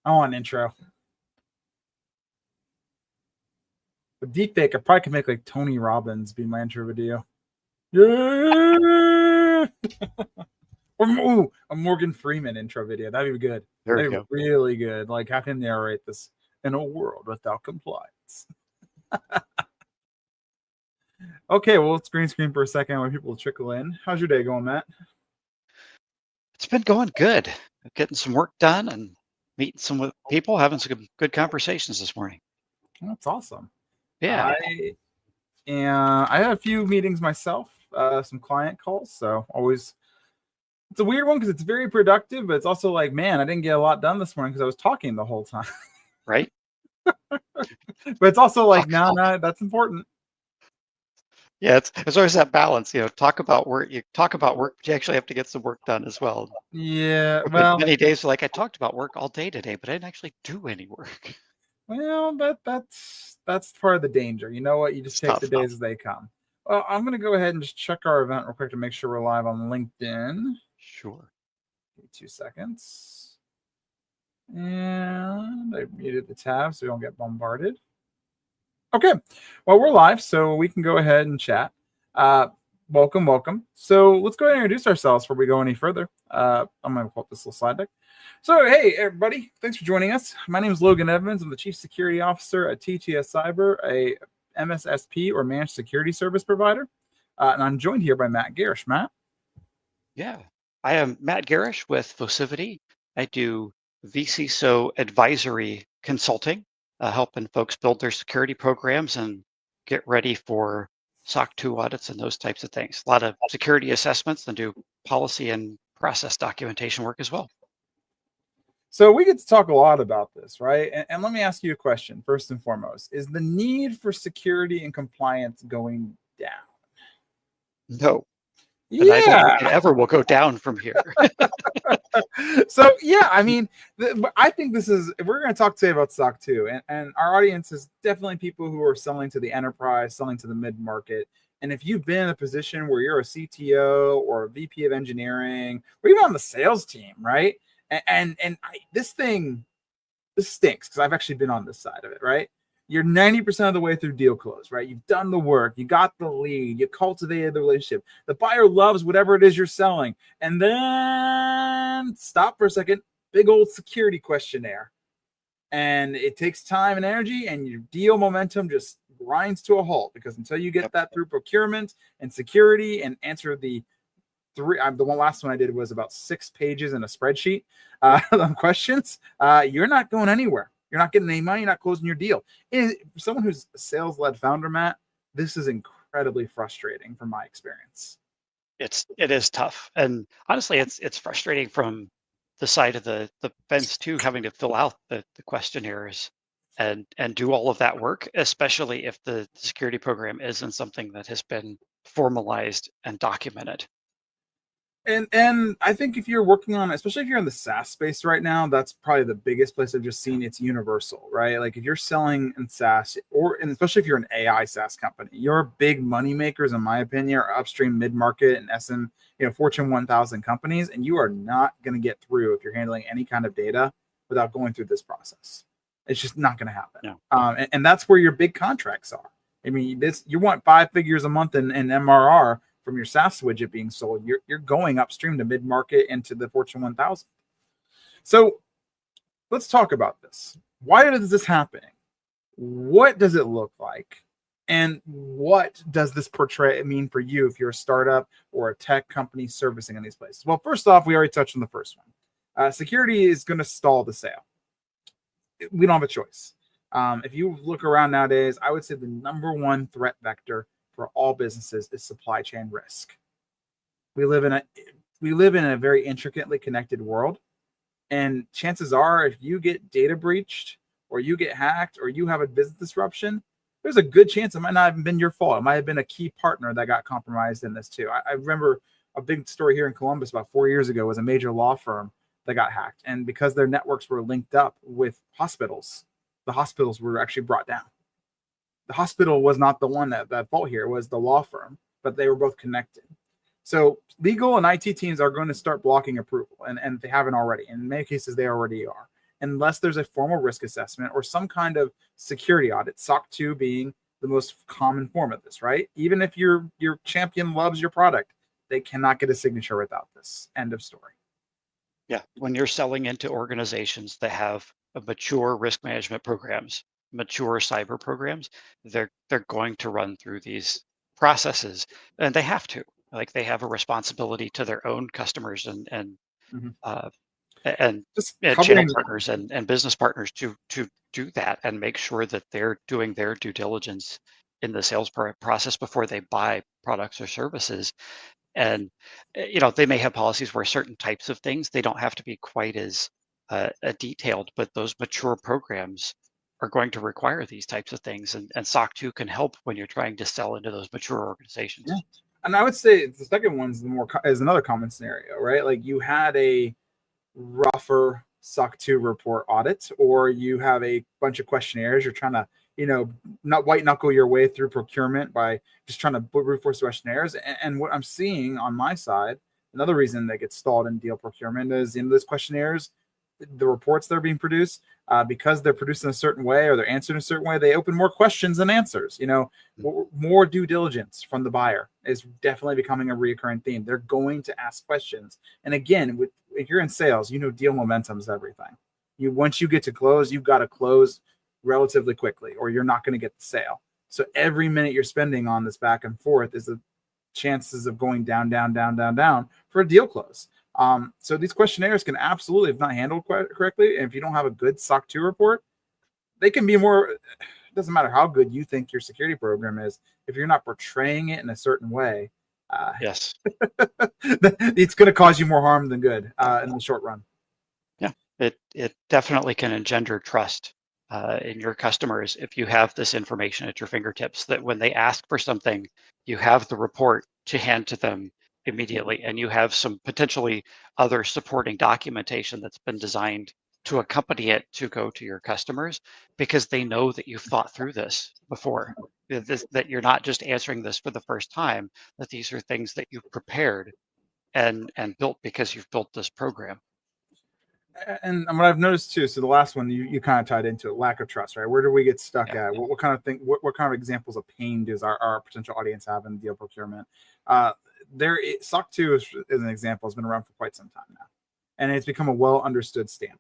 I want an intro. With deepfake, I probably could make like Tony Robbins be my intro video. Yeah. Or a Morgan Freeman intro video. That'd be good. That'd be really good. Like have him narrate this in a world without compliance. Okay, well, let's green screen for a second. I want people to trickle in. How's your day going, Matt? It's been going good. Getting some work done and meeting some people, having some good conversations this morning. That's awesome. Yeah. I had a few meetings myself, some client calls. So always, it's a weird one because it's very productive, but it's also like, man, I didn't get a lot done this morning because I was talking the whole time. Right. But it's also like, no, that's important. Yeah, it's always that balance, talk about work, but you actually have to get some work done as well. Yeah, well, many days like I talked about work all day today, but I didn't actually do any work. Well, that's part of the danger. You know what? You just take the days as they come. Well, I'm going to go ahead and just check our event real quick to make sure we're live on LinkedIn. Sure. Give me 2 seconds. And I muted the tab so we don't get bombarded. Okay, well, we're live, so we can go ahead and chat. Welcome. So let's go ahead and introduce ourselves before we go any further. I'm going to pull up this little slide deck. So, hey, everybody, thanks for joining us. My name is Logan Evans. I'm the Chief Security Officer at TTS Cyber, a MSSP or Managed Security Service Provider. And I'm joined here by Matt Garish. Matt? Yeah, I am Matt Garish with Vocivity. I do vCISO advisory consulting, helping folks build their security programs and get ready for SOC 2 audits and those types of things. A lot of security assessments and do policy and process documentation work as well. So we get to talk a lot about this, right? And let me ask you a question first and foremost. Is the need for security and compliance going down? No. Yeah. And I don't think it ever will go down from here. So, yeah, I mean, I think we're going to talk today about SOC 2. And our audience is definitely people who are selling to the enterprise, selling to the mid-market. And if you've been in a position where you're a CTO or a VP of engineering, or even on the sales team, right? This stinks because I've actually been on this side of it, right? You're 90% of the way through deal close, right? You've done the work, you got the lead, you cultivated the relationship. The buyer loves whatever it is you're selling. And then stop for a second, big old security questionnaire. And it takes time and energy, and your deal momentum just grinds to a halt because until you get that through procurement and security and answer the last one I did was about 6 pages in a spreadsheet of questions. You're not going anywhere. You're not getting any money. You're not closing your deal. For someone who's a sales-led founder, Matt, this is incredibly frustrating from my experience. It is tough, and honestly, it's frustrating from the side of the fence too, having to fill out the questionnaires and do all of that work, especially if the security program isn't something that has been formalized and documented. And I think if you're working on, especially if you're in the SaaS space right now, that's probably the biggest place I've just seen it's universal, right? Like if you're selling in SaaS, and especially if you're an AI SaaS company, your big money makers, in my opinion, are upstream mid-market and Fortune 1000 companies, and you are not going to get through if you're handling any kind of data without going through this process. It's just not going to happen. No. And that's where your big contracts are. I mean, you want 5 figures a month in MRR from your SaaS widget being sold, you're going upstream to mid-market and to the Fortune 1000. So let's talk about this. Why is this happening? What does it look like? And what does this mean for you if you're a startup or a tech company servicing in these places? Well, first off, we already touched on the first one. Security is going to stall the sale. We don't have a choice. If you look around nowadays, I would say the number one threat vector for all businesses is supply chain risk. We live in a very intricately connected world, and chances are if you get data breached or you get hacked or you have a business disruption, there's a good chance it might not have been your fault. It might have been a key partner that got compromised in this too. I remember a big story here in Columbus about 4 years ago was a major law firm that got hacked, and because their networks were linked up with hospitals, the hospitals were actually brought down. The hospital was not the one that fault here. It was the law firm, but they were both connected. So legal and IT teams are going to start blocking approval, and if they haven't already. In many cases, they already are. unless there's a formal risk assessment or some kind of security audit, SOC 2 being the most common form of this, right? Even if your champion loves your product, they cannot get a signature without this. End of story. Yeah, when you're selling into organizations that have a mature risk management programs, mature cyber programs, they're going to run through these processes, and they have to. Like they have a responsibility to their own customers Mhm. uh, and, Just and channel covering. partners and business partners to do that and make sure that they're doing their due diligence in the sales process before they buy products or services. And they may have policies where certain types of things they don't have to be quite as detailed, but those mature programs are going to require these types of things, and SOC 2 can help when you're trying to sell into those mature Yeah. organizations. And I would say the second one's is another common scenario, right? Like you had a rougher SOC 2 report audit, or you have a bunch of questionnaires. You're trying to, not white knuckle your way through procurement by just trying to brute force questionnaires. And what I'm seeing on my side, another reason that gets stalled in deal procurement is in those questionnaires, the reports that are being produced, because they're produced in a certain way or they're answered in a certain way, they open more questions than answers. More due diligence from the buyer is definitely becoming a recurring theme. They're going to ask questions. And again, if you're in sales, deal momentum is everything. Once you get to close, you've got to close relatively quickly, or you're not going to get the sale. So every minute you're spending on this back and forth is the chances of going down, down, down, down, down for a deal close. So these questionnaires can absolutely, if not handled correctly, and if you don't have a good SOC 2 report, they can be more. It doesn't matter how good you think your security program is, if you're not portraying it in a certain way, Yes. it's going to cause you more harm than good in the short run. Yeah, it definitely can engender trust in your customers if you have this information at your fingertips, that when they ask for something, you have the report to hand to them immediately, and you have some potentially other supporting documentation that's been designed to accompany it to go to your customers, because they know that you've thought through this before, that you're not just answering this for the first time, that these are things that you've prepared and built because you've built this program. And what I've noticed too, so the last one you kind of tied into it, lack of trust, right? Where do we get stuck Yeah. at? What kind of thing? What kind of examples of pain does our potential audience have in deal procurement? SOC 2 is an example, has been around for quite some time now, and it's become a well understood standard.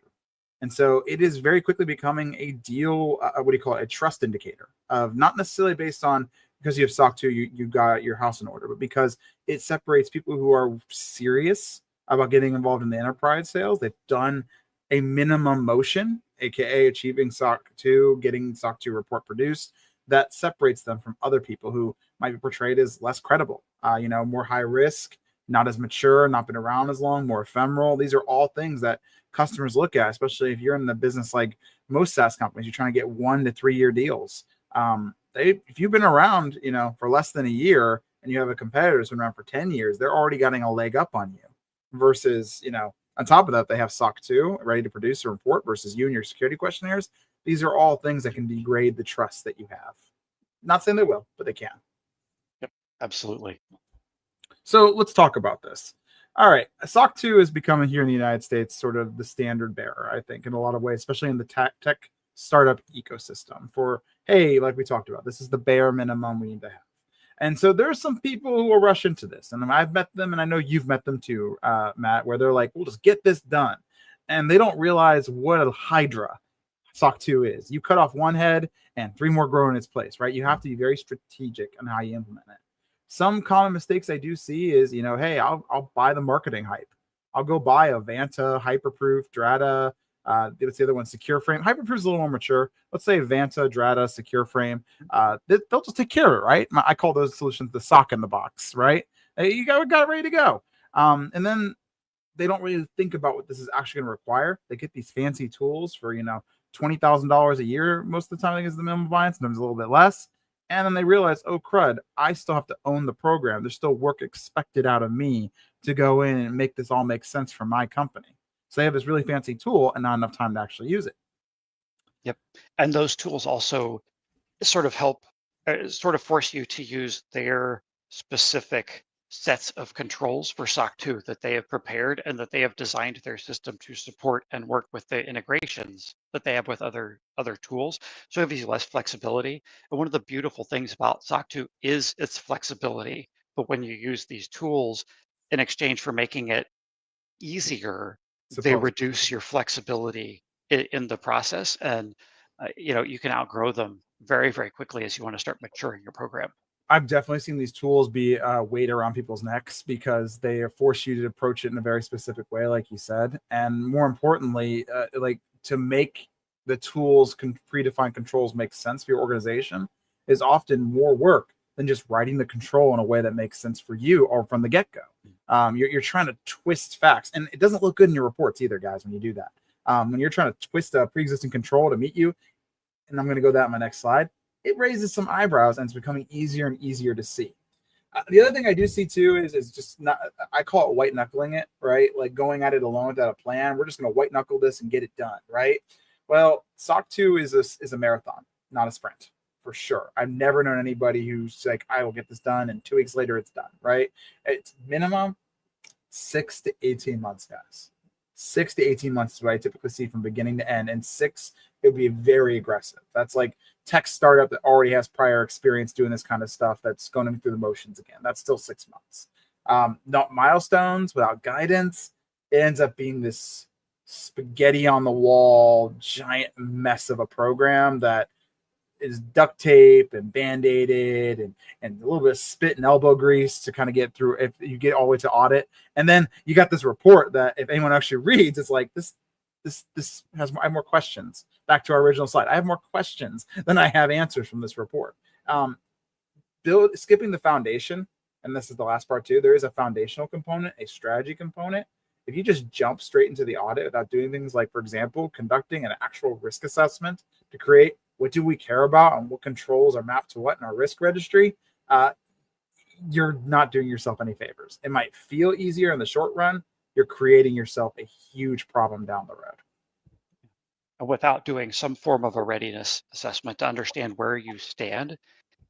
And so it is very quickly becoming a deal. What do you call it? A trust indicator of, not necessarily based on because you have SOC 2, you got your house in order, but because it separates people who are serious about getting involved in the enterprise sales. They've done a minimum motion, aka achieving SOC 2, getting SOC 2 report produced, that separates them from other people who might be portrayed as less credible, more high risk, not as mature, not been around as long, more ephemeral. These are all things that customers look at, especially if you're in the business like most SaaS companies. You're trying to get 1 to 3 year deals. If you've been around, for less than a year, and you have a competitor who's been around for 10 years, they're already getting a leg up on you. Versus, on top of that, they have SOC 2 ready to produce a report versus you and your security questionnaires. These are all things that can degrade the trust that you have. Not saying they will, but they can. Yep, absolutely. So let's talk about this. All right. SOC 2 is becoming here in the United States sort of the standard bearer, I think, in a lot of ways, especially in the tech startup ecosystem for, hey, like we talked about, this is the bare minimum we need to have. And so there's some people who will rush into this, and I've met them, and I know you've met them too, Matt, where they're like, we'll just get this done. And they don't realize what a hydra SOC 2 is. You cut off one head and 3 more grow in its place, right? You have to be very strategic on how you implement it. Some common mistakes I do see is, hey, I'll buy the marketing hype. I'll go buy a Vanta, Hyperproof, Drata, what's the other one? Secure Frame. Hyperproof is a little more mature. Let's say Vanta, Drata, Secure Frame. They'll just take care of it, right? I call those solutions the sock in the box, right? You got it ready to go. And then they don't really think about what this is actually going to require. They get these fancy tools for, $20,000 a year most of the time. I think is the minimum buy-in. Sometimes a little bit less. And then they realize, oh crud, I still have to own the program. There's still work expected out of me to go in and make this all make sense for my company. So they have this really fancy tool and not enough time to actually use it. Yep. And those tools also sort of help, sort of force you to use their specific sets of controls for SOC 2 that they have prepared and that they have designed their system to support and work with the integrations that they have with other tools. So it gives you less flexibility. And one of the beautiful things about SOC 2 is its flexibility. But when you use these tools in exchange for making it easier, they Supposedly. reduce your flexibility in the process, and you can outgrow them very, very quickly as you want to start maturing your program. I've definitely seen these tools be a weight around people's necks because they force you to approach it in a very specific way, like you said. And more importantly, like to make the tools predefined controls make sense for your organization is often more work than just writing the control in a way that makes sense for you or from the get go. You're trying to twist facts, and it doesn't look good in your reports either, guys, when you do that. When you're trying to twist a pre-existing control to meet you, and I'm going to go that on my next slide, it raises some eyebrows and it's becoming easier and easier to see. The other thing I do see too is just not, I call it white knuckling it, right? Like going at it alone without a plan. We're just going to white knuckle this and get it done, right? Well, SOC 2 is a marathon, not a sprint, for sure. I've never known anybody who's like, I will get this done, and 2 weeks later it's done, right? It's minimum 6 to 18 months, guys. 6 to 18 months is what I typically see from beginning to end. And 6, it would be very aggressive. That's like tech startup that already has prior experience doing this kind of stuff that's going through the motions again. That's still 6 months. Not milestones without guidance. It ends up being this spaghetti on the wall, giant mess of a program that is duct tape and band-aided and a little bit of spit and elbow grease to kind of get through if you get all the way to audit. And then you got this report that if anyone actually reads, it's like this has more, I have more questions. Back to our original slide. I have more questions than I have answers from this report. Skipping the foundation, and this is the last part too, there is a foundational component, a strategy component. If you just jump straight into the audit without doing things like, for example, conducting an actual risk assessment to create what do we care about and what controls are mapped to what in our risk registry, you're not doing yourself any favors. It might feel easier in the short run. You're creating yourself a huge problem down the road. And without doing some form of a readiness assessment to understand where you stand,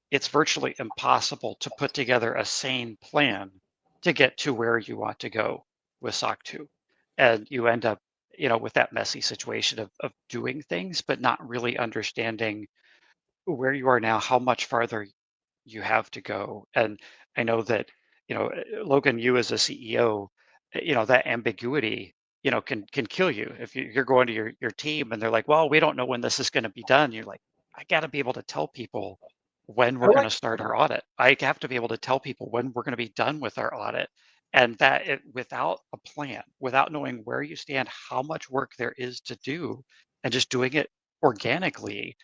it's virtually impossible to put together a sane plan to get to where you want to go with SOC 2. And you end up, with that messy situation of doing things, but not really understanding where you are now, how much farther you have to go. And I know that, Logan, you as a CEO, that ambiguity, can kill you. If you're going to your team and they're like, well, we don't know when this is going to be done. You're like, I got to be able to tell people when I we're going like to start our audit. I have to be able to tell people when we're going to be done with our audit. And without a plan, without knowing where you stand, how much work there is to do, and just doing it organically,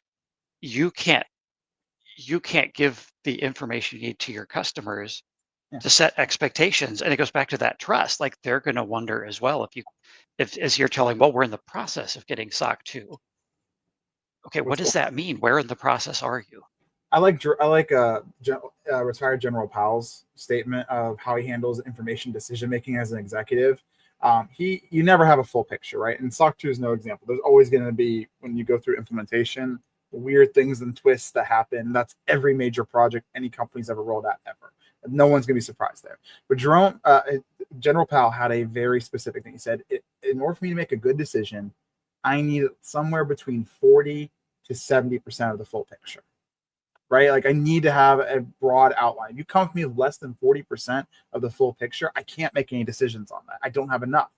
you can't you can't give the information you need to your customers yeah. to set expectations. And it goes back to that trust. Like they're going to wonder as well if as you're telling, well, we're in the process of getting SOC 2. Okay, what What's does that mean? Where in the process are you? I like retired General Powell's statement of how he handles information decision making as an executive. You never have a full picture, right? And SOC 2 is no example. There's always going to be, when you go through implementation, weird things and twists that happen. That's every major project any company's ever rolled out ever. No one's going to be surprised there. But General Powell had a very specific thing. He said, in order for me to make a good decision, I need somewhere between 40 to 70% of the full picture. Right? Like I need to have a broad outline. If you come with me less than 40% of the full picture, I can't make any decisions on that. I don't have enough.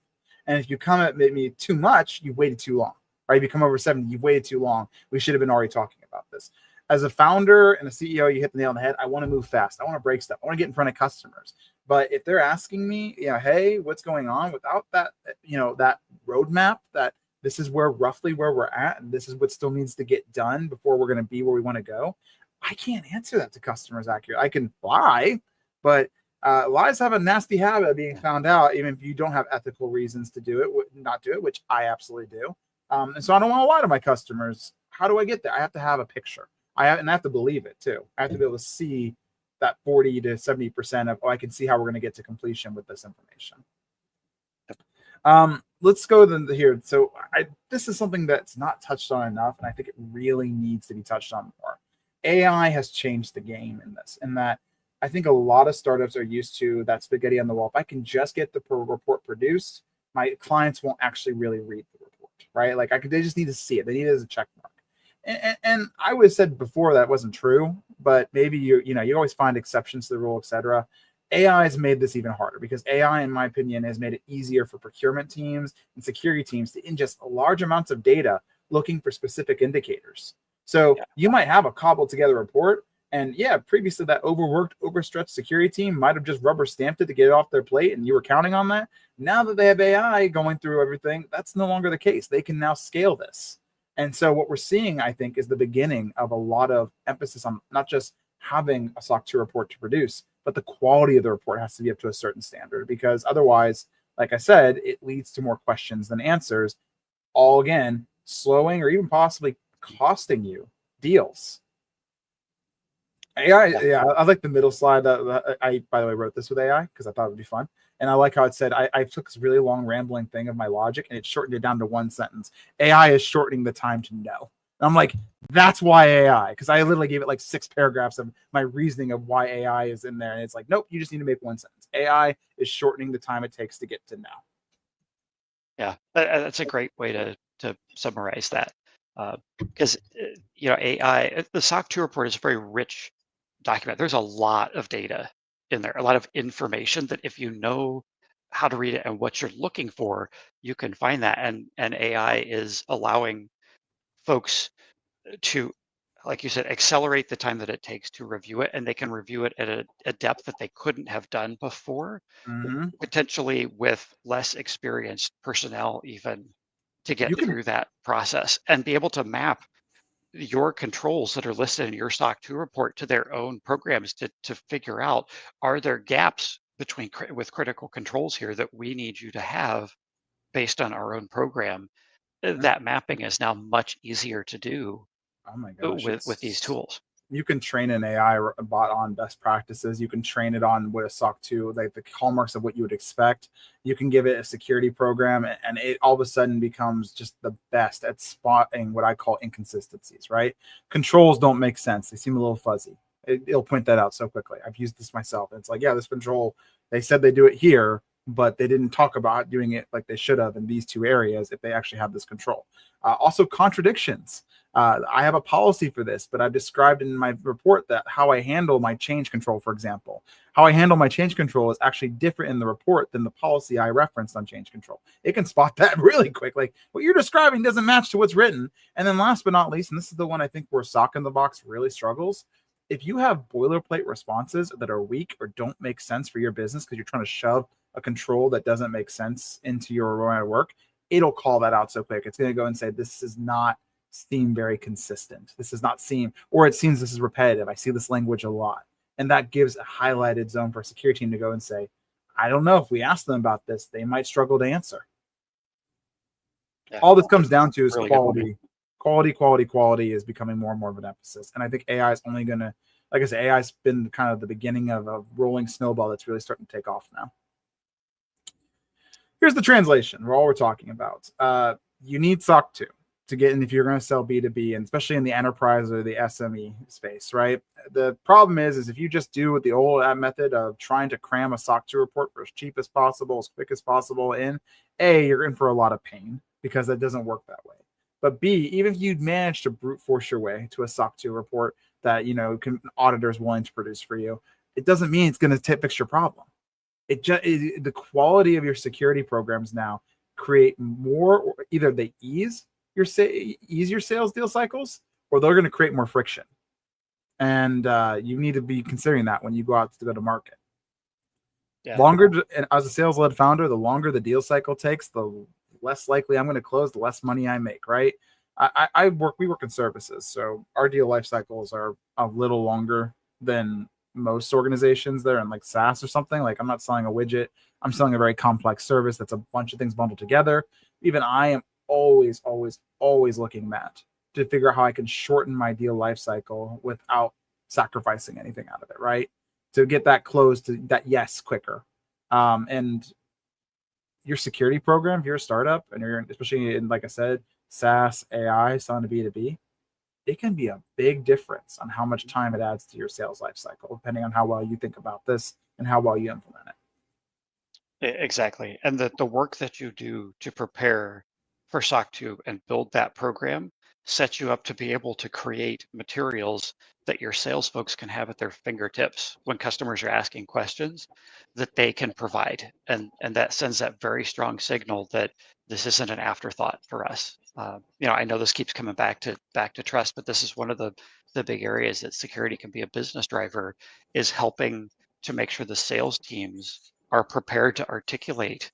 And if you come at me too much, you've waited too long. Right? If you come over 70, you've waited too long. We should have been already talking about this. As a founder and a CEO, you hit the nail on the head. I want to move fast. I want to break stuff. I want to get in front of customers. But if they're asking me, hey, what's going on, without that, that roadmap, that this is roughly where we're at, and this is what still needs to get done before we're going to be where we want to go, I can't answer that to customers accurately. I can lie, but lies have a nasty habit of being found out, even if you don't have ethical reasons to not do it, which I absolutely do. And so I don't want to lie to my customers. How do I get there? I have to have a picture. I have to believe it too. I have to be able to see that 40 to 70% of, I can see how we're going to get to completion with this information. Let's go here. So this is something that's not touched on enough, and I think it really needs to be touched on more. AI has changed the game in this, in that I think a lot of startups are used to that spaghetti on the wall. If I can just get the report produced, my clients won't actually really read the report, right? Like they just need to see it. They need it as a check mark. And I would have said before that wasn't true, but maybe you always find exceptions to the rule, et cetera. AI has made this even harder because AI, in my opinion, has made it easier for procurement teams and security teams to ingest large amounts of data looking for specific indicators. So you might have a cobbled together report, and yeah, previously that overworked, overstretched security team might have just rubber stamped it to get it off their plate, and you were counting on that. Now that they have AI going through everything, that's no longer the case. They can now scale this. And so what we're seeing, I think, is the beginning of a lot of emphasis on not just having a SOC 2 report to produce, but the quality of the report has to be up to a certain standard, because otherwise, like I said, it leads to more questions than answers, all again, slowing or even possibly costing you deals. AI, yeah, I like the middle slide. That I, by the way, wrote this with AI because I thought it would be fun. And I like how it said, I took this really long rambling thing of my logic and it shortened it down to one sentence. AI is shortening the time to know. And I'm like, that's why AI, because I literally gave it like 6 paragraphs of my reasoning of why AI is in there. And it's like, nope, you just need to make one sentence. AI is shortening the time it takes to get to know. Yeah, that's a great way to summarize that. Because AI, the SOC 2 report is a very rich document. There's a lot of data in there, a lot of information that if you know how to read it and what you're looking for, you can find that. And AI is allowing folks to, like you said, accelerate the time that it takes to review it, and they can review it at a depth that they couldn't have done before, Mm-hmm. potentially with less experienced personnel even to You get can through that process and be able to map your controls that are listed in your SOC 2 report to their own programs to figure out, are there gaps with critical controls here that we need you to have based on our own program. That mapping is now much easier to do oh my gosh, with these tools. you can train an AI bot on best practices. You can train it on what a SOC 2, like the hallmarks of what you would expect. You can give it a security program, and it all of a sudden becomes just the best at spotting what I call inconsistencies, right? Controls don't make sense. They seem a little fuzzy. It'll point that out so quickly. I've used this myself. And it's like, yeah, this control, they said they do it here, but they didn't talk about doing it like they should have in these 2 areas if they actually have this control. Also, contradictions. I have a policy for this, but I've described in my report that how I handle my change control, for example, how I handle my change control is actually different in the report than the policy I referenced on change control. It can spot that really quick. Like, what you're describing doesn't match to what's written. And then last but not least, and this is the one I think where SOC in the box really struggles. If you have boilerplate responses that are weak or don't make sense for your business because you're trying to shove a control that doesn't make sense into your work, it'll call that out so quick. It's going to go and say, this is not seem very consistent. This does not seem, or it seems this is repetitive. I see this language a lot. And that gives a highlighted zone for a security team to go and say, I don't know, if we ask them about this, they might struggle to answer. Yeah, All this comes down to is really quality. Quality is becoming more and more of an emphasis. And I think AI is only going to, like I said, AI has been kind of the beginning of a rolling snowball that's really starting to take off now. Here's the translation. All we're talking about. You need SOC 2 to get in if you're going to sell B2B, and especially in the enterprise or the SME space, right? The problem is if you just do the old method of trying to cram a SOC 2 report for as cheap as possible, as quick as possible in, A, you're in for a lot of pain because that doesn't work that way. But B, even if you'd manage to brute force your way to a SOC 2 report that, an auditor is willing to produce for you, it doesn't mean it's going to fix your problem. The quality of your security programs now create more, or either they ease your sales deal cycles, or they're going to create more friction. And you need to be considering that when you go out to go to market. Yeah. And as a sales-led founder, the longer the deal cycle takes, the less likely I'm going to close, the less money I make, right? We work in services, so our deal life cycles are a little longer than most organizations that are in like SaaS or something. Like, I'm not selling a widget, I'm selling a very complex service that's a bunch of things bundled together. Even I am always looking, Matt, to figure out how I can shorten my deal life cycle without sacrificing anything out of it, right? To get that close to that yes quicker. And your security program, if you're a startup and you're especially in, like I said, SaaS, AI, selling to B2B, it can be a big difference on how much time it adds to your sales life cycle, depending on how well you think about this and how well you implement it. Exactly. And the work that you do to prepare for SOC 2 and build that program sets you up to be able to create materials that your sales folks can have at their fingertips when customers are asking questions that they can provide. And that sends that very strong signal that this isn't an afterthought for us. I know this keeps coming back to trust, but this is one of the big areas that security can be a business driver, is helping to make sure the sales teams are prepared to articulate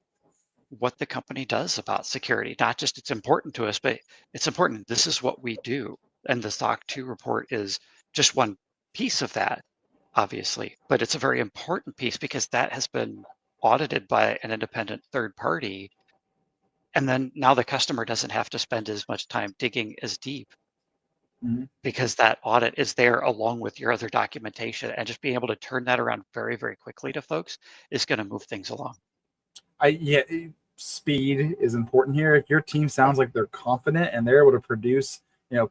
what the company does about security. Not just it's important to us, but it's important. This is what we do. And the SOC 2 report is just one piece of that, obviously, but it's a very important piece because that has been audited by an independent third party. And then now the customer doesn't have to spend as much time digging as deep Mhm. because that audit is there along with your other documentation. And just being able to turn that around very, very quickly to folks is going to move things along. Speed is important here. If your team Yeah. sounds like they're confident and they're able to produce,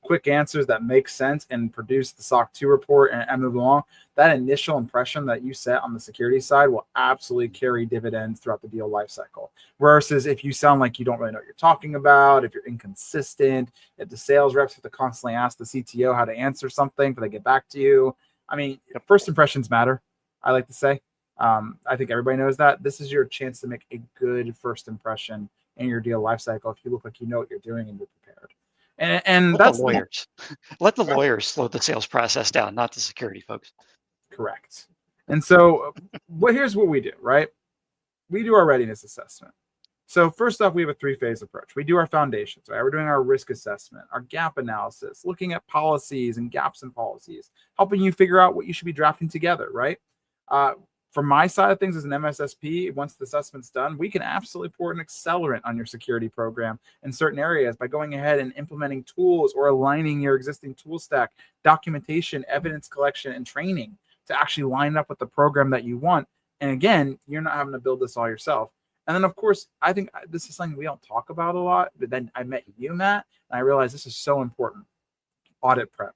quick answers that make sense and produce the SOC 2 report and move along, that initial impression that you set on the security side will absolutely carry dividends throughout the deal lifecycle. Versus if you sound like you don't really know what you're talking about, if you're inconsistent, if the sales reps have to constantly ask the CTO how to answer something before they get back to you. I mean, first impressions matter, I like to say. I think everybody knows that. This is your chance to make a good first impression in your deal lifecycle if you look like you know what you're doing and you're prepared. And Let the that's lawyers let the lawyers slow the sales process down, not the security folks. correct. And so, here's what we do, right? We do our readiness assessment. So first off, we have a three-phase approach. We do our foundations, right? We're doing our risk assessment, our gap analysis, looking at policies and gaps in policies, helping you figure out what you should be drafting together, right? Uh, from my side of things as an MSSP, once the assessment's done, we can absolutely pour an accelerant on your security program in certain areas by going ahead and implementing tools or aligning your existing tool stack, documentation, evidence collection, and training to actually line up with the program that you want. And again, you're not having to build this all yourself. And then, of course, I think this is something we don't talk about a lot, but then I met you, Matt, and I realized this is so important. Audit prep,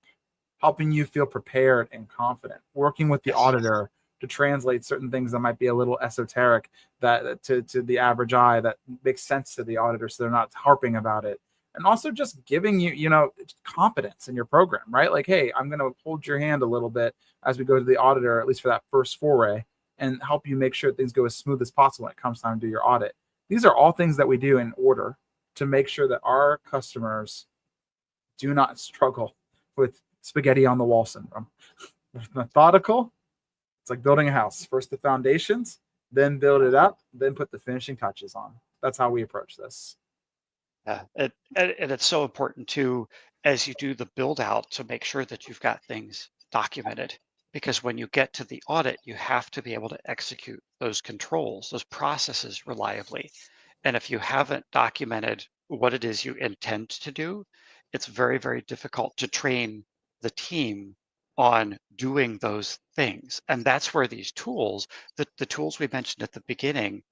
helping you feel prepared and confident, working with the Yes. auditor to translate certain things that might be a little esoteric that to the average eye that makes sense to the auditor, so they're not harping about it. And also just giving you, confidence in your program, right? Like, hey, I'm going to hold your hand a little bit as we go to the auditor, at least for that first foray, and help you make sure things go as smooth as possible when it comes time to do your audit. These are all things that we do in order to make sure that our customers do not struggle with spaghetti on the wall syndrome. Methodical, it's like building a house. First the foundations, then build it up, then put the finishing touches on. That's how we approach this. Yeah, and it's so important too, as you do the build out, to make sure that you've got things documented. Because when you get to the audit, you have to be able to execute those controls, those processes reliably. And if you haven't documented what it is you intend to do, it's very, very difficult to train the team on doing those things. And that's where these tools, the tools we mentioned at the beginning,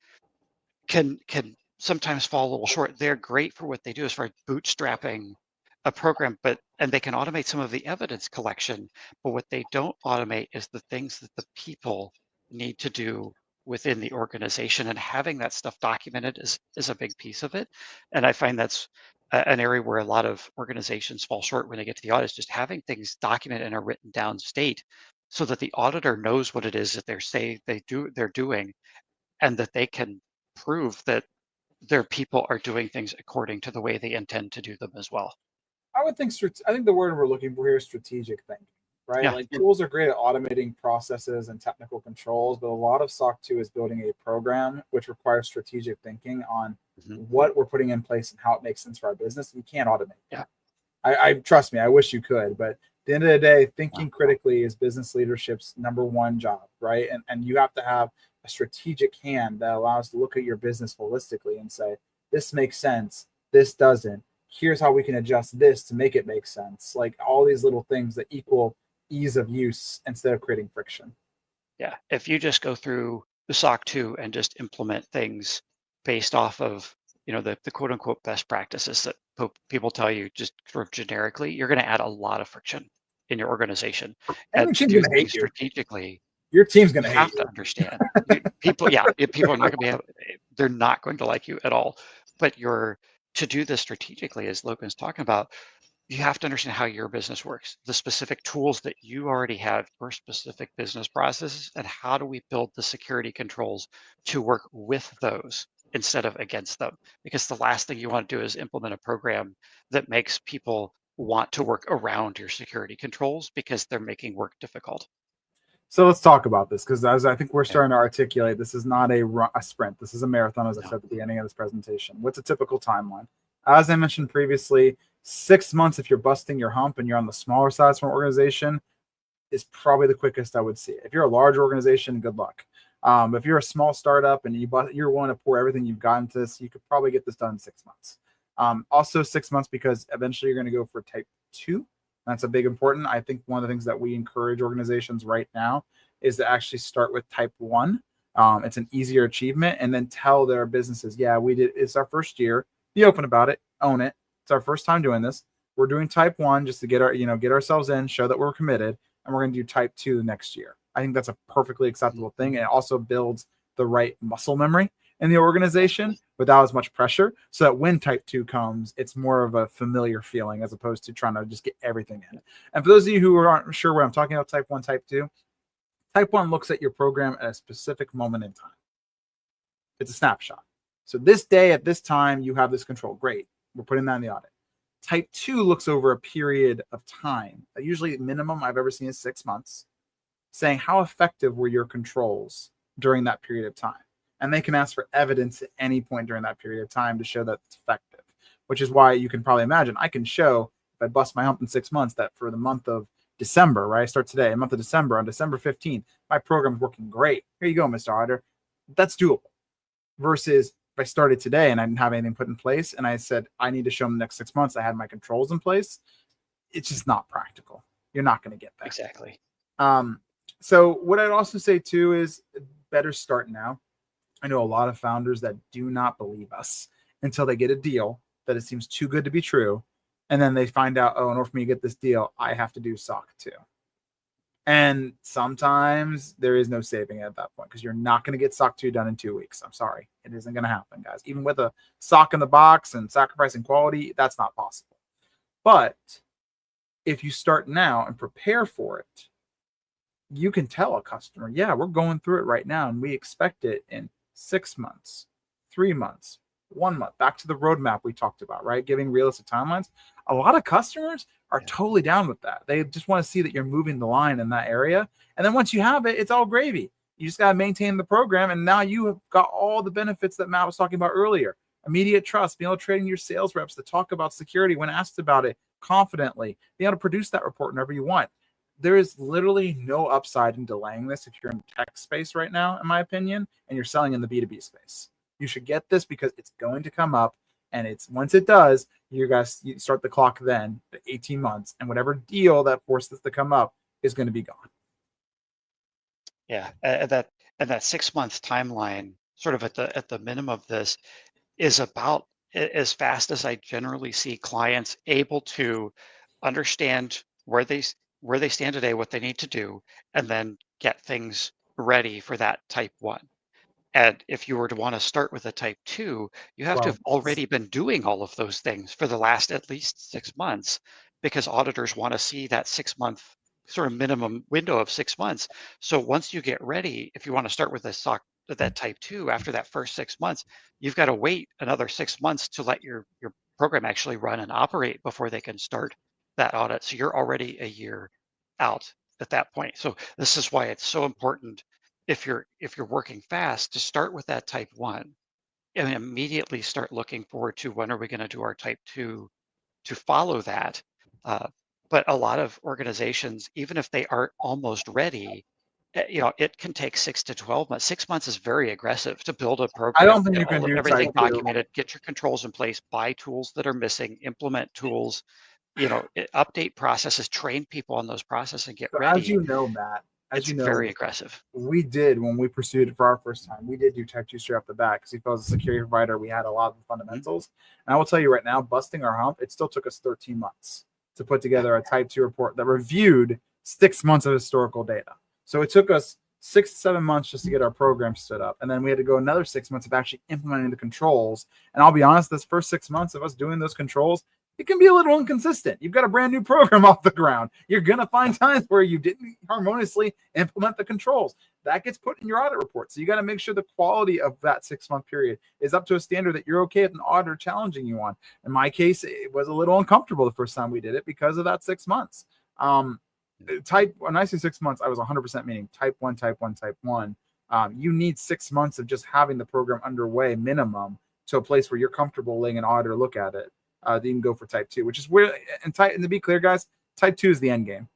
can sometimes fall a little short. They're great for what they do as far as bootstrapping a program, and they can automate some of the evidence collection, but what they don't automate is the things that the people need to do within the organization. And having that stuff documented is a big piece of it. And I find that's an area where a lot of organizations fall short when they get to the audits, just having things documented in a written down state so that the auditor knows what it is that they're doing, and that they can prove that their people are doing things according to the way they intend to do them as well. I would think I think the word we're looking for here is strategic thinking, right? Yeah. Like tools are great at automating processes and technical controls, but a lot of SOC 2 is building a program which requires strategic thinking on Mhm. what we're putting in place and how it makes sense for our business. You can't automate that. Yeah. I trust me, I wish you could, but at the end of the day, thinking Wow. critically is business leadership's number one job, right? And you have to have a strategic hand that allows to look at your business holistically and say, this makes sense, this doesn't. Here's how we can adjust this to make it make sense. Like all these little things that equal ease of use instead of creating friction. Yeah. If you just go through the SOC 2 and just implement things based off of, the quote unquote best practices that people tell you just sort of generically, you're going to add a lot of friction in your organization. And your And to team's do gonna hate things you. strategically, Your team's you gonna hate have you. to understand people are not going to they're not going to like you at all. But to do this strategically, as Logan's talking about, you have to understand how your business works, the specific tools that you already have, your specific business processes, and how do we build the security controls to work with those instead of against them. Because the last thing you want to do is implement a program that makes people want to work around your security controls because they're making work difficult. So let's talk about this, because as I think we're Okay. starting to articulate, this is not a sprint. This is a marathon, as I No. said at the beginning of this presentation. What's a typical timeline? As I mentioned previously, 6 months if you're busting your hump and you're on the smaller size from an organization is probably the quickest I would see. If you're a large organization, good luck. If you're a small startup and you're willing to pour everything you've got into this, you could probably get this done in 6 months. Also 6 months because eventually you're going to go for type 2. That's a big important. I think one of the things that we encourage organizations right now is to actually start with type 1. It's an easier achievement, and then tell their businesses, yeah, we did. It's our first year. Be open about it. Own it. It's our first time doing this. We're doing type 1 just to get ourselves in, show that we're committed, and we're going to do type 2 next year. I think that's a perfectly acceptable thing, and it also builds the right muscle memory in the organization without as much pressure, so that when type 2 comes, it's more of a familiar feeling as opposed to trying to just get everything in. And for those of you who aren't sure what I'm talking about, type 1, type 2, type 1 looks at your program at a specific moment in time. It's a snapshot. So this day at this time, you have this control. Great. We're putting that in the audit. Type 2 looks over a period of time. Usually minimum I've ever seen is 6 months, saying how effective were your controls during that period of time. And they can ask for evidence at any point during that period of time to show that it's effective, which is why you can probably imagine I can show if I bust my hump in 6 months that for the month of December, right? I start today, month of December, on December 15th, my program's working great. Here you go, Mr. Auditor. That's doable. Versus if I started today and I didn't have anything put in place and I said, I need to show them the next 6 months I had my controls in place, it's just not practical. You're not going to get that. Exactly. So what I'd also say too is better start now. I know a lot of founders that do not believe us until they get a deal that it seems too good to be true. And then they find out, oh, in order for me to get this deal, I have to do SOC 2. And sometimes there is no saving at that point because you're not going to get SOC 2 done in 2 weeks. I'm sorry. It isn't going to happen, guys. Even with a SOC in the box and sacrificing quality, that's not possible. But if you start now and prepare for it, you can tell a customer, yeah, we're going through it right now and we expect it in 6 months, 3 months, 1 month. Back to the roadmap we talked about, right? Giving realistic timelines. A lot of customers are totally down with that. They just want to see that you're moving the line in that area. And then once you have it, it's all gravy. You just got to maintain the program. And now you have got all the benefits that Matt was talking about earlier. Immediate trust, being able to train your sales reps to talk about security when asked about it confidently, being able to produce that report whenever you want. There is literally no upside in delaying this if you're in the tech space right now, in my opinion, and you're selling in the B2B space. You should get this because it's going to come up. And it's once it does, you start the clock then, the 18 months, and whatever deal that forces this to come up is going to be gone. Yeah, that 6 month timeline, sort of at the minimum of this, is about as fast as I generally see clients able to understand where they stand today, what they need to do, and then get things ready for that type 1. And if you were to want to start with a type 2, you have to 12 have months. already been doing all of those things for the last at least 6 months, because auditors want to see that 6 month sort of minimum window of 6 months. So once you get ready, if you want to start with a SOC that type 2, after that first 6 months, you've got to wait another 6 months to let your program actually run and operate before they can start that audit. So you're already a year out at that point. So this is why it's so important, if you're working fast, to start with that type 1 and immediately start looking forward to when are we going to do our type 2 to follow that. Uh, but a lot of organizations, even if they aren't almost ready, it can take 6 to 12 months. 6 months is very aggressive to build a I program, don't think get you can do type everything 2. documented, get your controls in place, buy tools that are missing, implement tools, update processes, train people on those processes, and get So as ready. you know, Matt, as It's you know, very aggressive. we did when we pursued it for our first time. We did do Type 2 straight off the bat because we felt as a security provider, we had a lot of the Mhm. fundamentals. And I will tell you right now, busting our hump, it still took us 13 months to put Yeah. together a Type 2 report that reviewed 6 months of historical data. So it took us 6 to 7 months just to get our program stood up. And then we had to go another 6 months of actually implementing the controls. And I'll be honest, this first 6 months of us doing those controls, it can be a little inconsistent. You've got a brand new program off the ground. You're going to find times where you didn't harmoniously implement the controls. That gets put in your audit report. So you got to make sure the quality of that 6 month period is up to a standard that you're okay with an auditor challenging you on. In my case, it was a little uncomfortable the first time we did it because of that 6 months. When I say 6 months, I was 100% meaning type 1, type 1, type 1. You need 6 months of just having the program underway minimum to a place where you're comfortable letting an auditor look at it. Then you can go for type 2, which is where, and to be clear, guys, type 2 is the end game.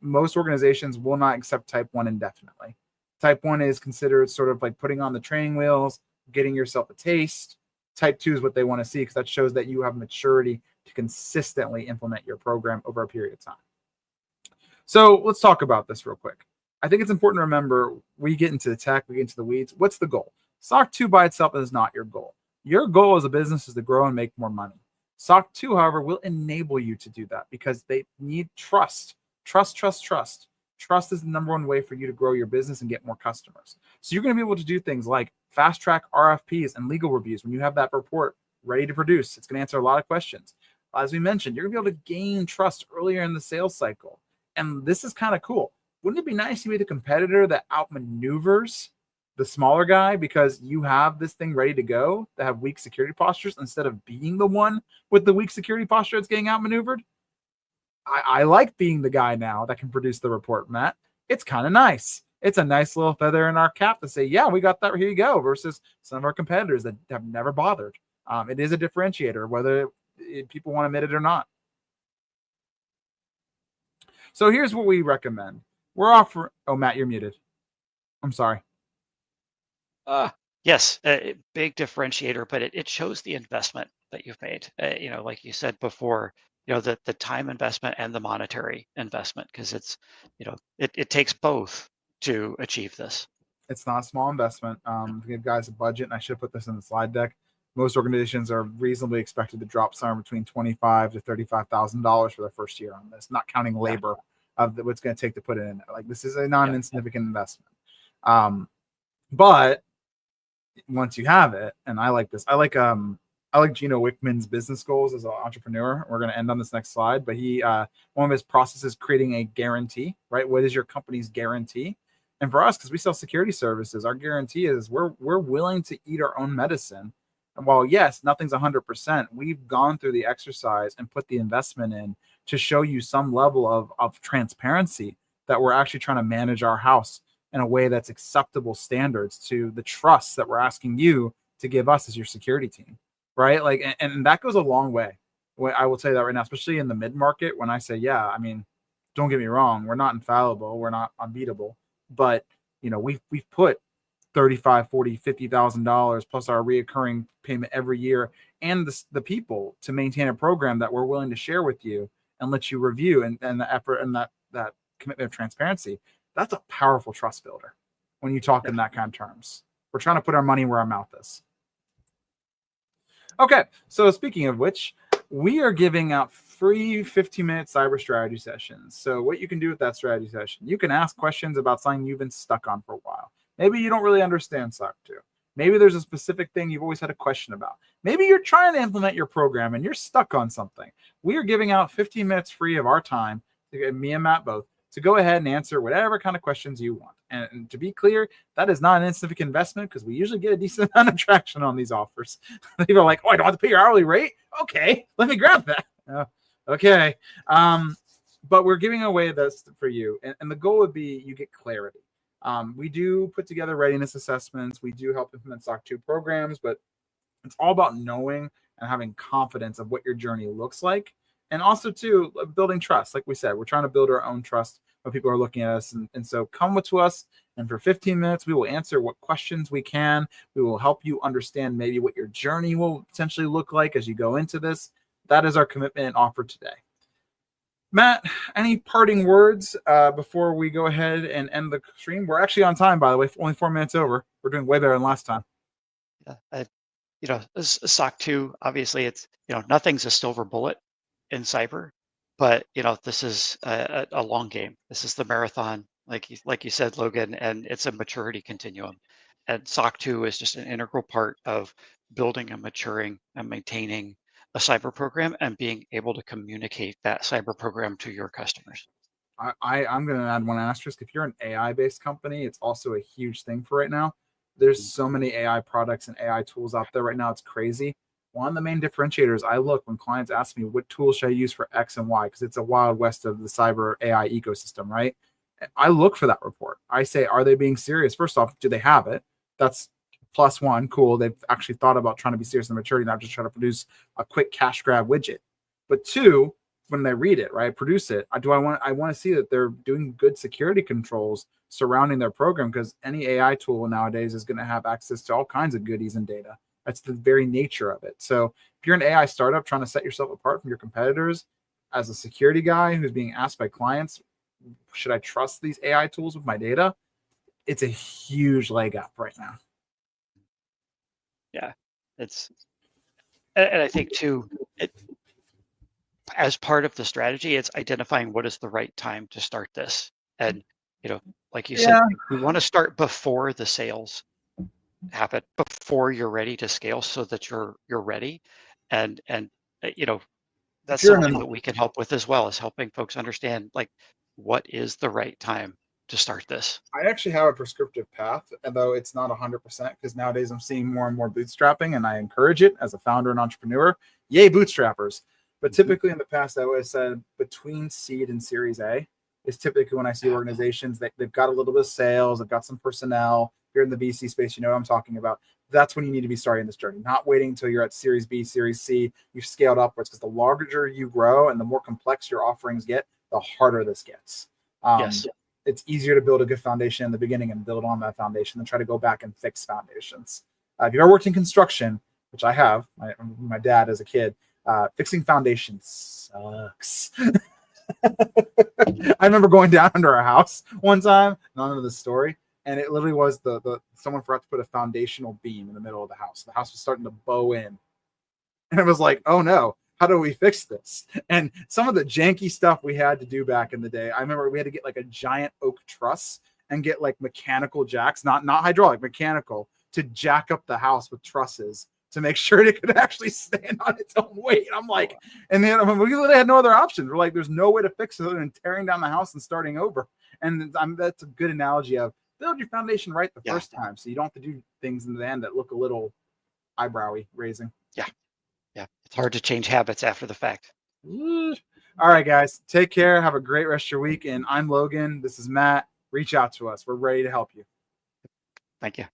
Most organizations will not accept type 1 indefinitely. Type 1 is considered sort of like putting on the training wheels, getting yourself a taste. Type 2 is what they want to see because that shows that you have maturity to consistently implement your program over a period of time. So let's talk about this real quick. I think it's important to remember we get into the tech, we get into the weeds. What's the goal? SOC 2 by itself is not your goal. Your goal as a business is to grow and make more money. SOC 2, however, will enable you to do that because they need trust. Trust. Trust is the number one way for you to grow your business and get more customers. So you're going to be able to do things like fast track RFPs and legal reviews when you have that report ready to produce. It's going to answer a lot of questions. As we mentioned, you're going to be able to gain trust earlier in the sales cycle. And this is kind of cool. Wouldn't it be nice to be the competitor that outmaneuvers the smaller guy because you have this thing ready to go that have weak security postures instead of being the one with the weak security posture that's getting outmaneuvered? I like being the guy now that can produce the report, Matt. It's kind of nice. It's a nice little feather in our cap to say, yeah, we got that. Here you go. Versus some of our competitors that have never bothered. It is a differentiator, whether people want to admit it or not. So here's what we recommend. We're offering. Oh, Matt, you're muted. I'm sorry. Yes, a big differentiator, but it shows the investment that you've made. Like you said before, the time investment and the monetary investment, because it takes both to achieve this. It's not a small investment. Give guys a budget, and I should put this in the slide deck. Most organizations are reasonably expected to drop somewhere between $25,000 to $35,000 for their first year on this, not counting labor of what's going to take to put it in. Like this is a non-insignificant investment. But once you have it, and I like this, I like Gino Wickman's business goals as an entrepreneur. We're going to end on this next slide, but he one of his processes creating a guarantee, right? What is your company's guarantee? And for us, because we sell security services, our guarantee is we're willing to eat our own medicine. And while yes, nothing's 100%, we've gone through the exercise and put the investment in to show you some level of transparency that we're actually trying to manage our house in a way that's acceptable standards to the trust that we're asking you to give us as your security team, right? Like, and that goes a long way. I will tell you that right now, especially in the mid-market, when I say, yeah, I mean, don't get me wrong, we're not infallible, we're not unbeatable, but we've put $35,000, $40,000, $50,000 plus our reoccurring payment every year and the people to maintain a program that we're willing to share with you and let you review and the effort and that commitment of transparency. That's a powerful trust builder when you talk in that kind of terms. We're trying to put our money where our mouth is. Okay, so speaking of which, we are giving out free 15-minute cyber strategy sessions. So what you can do with that strategy session, you can ask questions about something you've been stuck on for a while. Maybe you don't really understand SOC 2. Maybe there's a specific thing you've always had a question about. Maybe you're trying to implement your program and you're stuck on something. We are giving out 15 minutes free of our time, me and Matt both, to go ahead and answer whatever kind of questions you want. And to be clear, that is not an insignificant investment because we usually get a decent amount of traction on these offers. People are like, oh, I don't have to pay your hourly rate? Okay, let me grab that. Okay. But we're giving away this for you. And the goal would be you get clarity. We do put together readiness assessments. We do help implement SOC 2 programs, but it's all about knowing and having confidence of what your journey looks like. And also, too, building trust. Like we said, we're trying to build our own trust when people are looking at us. And so come to us, and for 15 minutes, we will answer what questions we can. We will help you understand maybe what your journey will potentially look like as you go into this. That is our commitment and offer today. Matt, any parting words before we go ahead and end the stream? We're actually on time, by the way, only 4 minutes over. We're doing way better than last time. Yeah, SOC 2, obviously it's, nothing's a silver bullet in cyber, but this is a long game. This is the marathon, like you said, Logan, and it's a maturity continuum. And SOC 2 is just an integral part of building and maturing and maintaining a cyber program and being able to communicate that cyber program to your customers. I'm going to add one asterisk. If you're an AI based company, it's also a huge thing for right now. There's so many AI products and AI tools out there right now. It's crazy. One of the main differentiators I look when clients ask me, what tools should I use for X and Y? Because it's a wild west of the cyber AI ecosystem, right? I look for that report. I say, are they being serious? First off, do they have it? That's plus one. Cool. They've actually thought about trying to be serious in maturity, not just try to produce a quick cash grab widget. But two, when they read it, right, produce it, I want to see that they're doing good security controls surrounding their program, because any AI tool nowadays is going to have access to all kinds of goodies and data. That's the very nature of it. So if you're an AI startup trying to set yourself apart from your competitors, as a security guy who's being asked by clients, should I trust these AI tools with my data? It's a huge leg up right now. Yeah, and I think too, as part of the strategy, it's identifying what is the right time to start this. And, like you said, we want to start before the sales happen, before you're ready to scale, so that you're ready. And that's something that we can help with as well, is helping folks understand, like, what is the right time to start this. I actually have a prescriptive path, although it's not 100%, because nowadays I'm seeing more and more bootstrapping, and I encourage it as a founder and entrepreneur. Yay, bootstrappers. But typically in the past, I always said between seed and Series A is typically when I see organizations that they've got a little bit of sales, they've got some personnel. If you're in the VC space, you know what I'm talking about. That's when you need to be starting this journey, not waiting until you're at Series B, Series C, you've scaled upwards, because the larger you grow and the more complex your offerings get, the harder this gets. Yes. It's easier to build a good foundation in the beginning and build on that foundation than try to go back and fix foundations. If you've ever worked in construction, which I have, my dad as a kid, fixing foundations sucks. I remember going down under our house one time, none of the story, and it literally was the someone forgot to put a foundational beam in the middle of the house. The house was starting to bow in, and it was like, oh no, how do we fix this? And some of the janky stuff we had to do back in the day, I remember we had to get like a giant oak truss and get like mechanical jacks, not hydraulic, mechanical, to jack up the house with trusses to make sure it could actually stand on its own weight. I'm like, and then we literally had no other options. We're like, there's no way to fix it other than tearing down the house and starting over. And that's a good analogy of build your foundation right the first time, so you don't have to do things in the end that look a little eyebrowy raising. Yeah, it's hard to change habits after the fact. All right, guys, take care. Have a great rest of your week. And I'm Logan. This is Matt. Reach out to us. We're ready to help you. Thank you.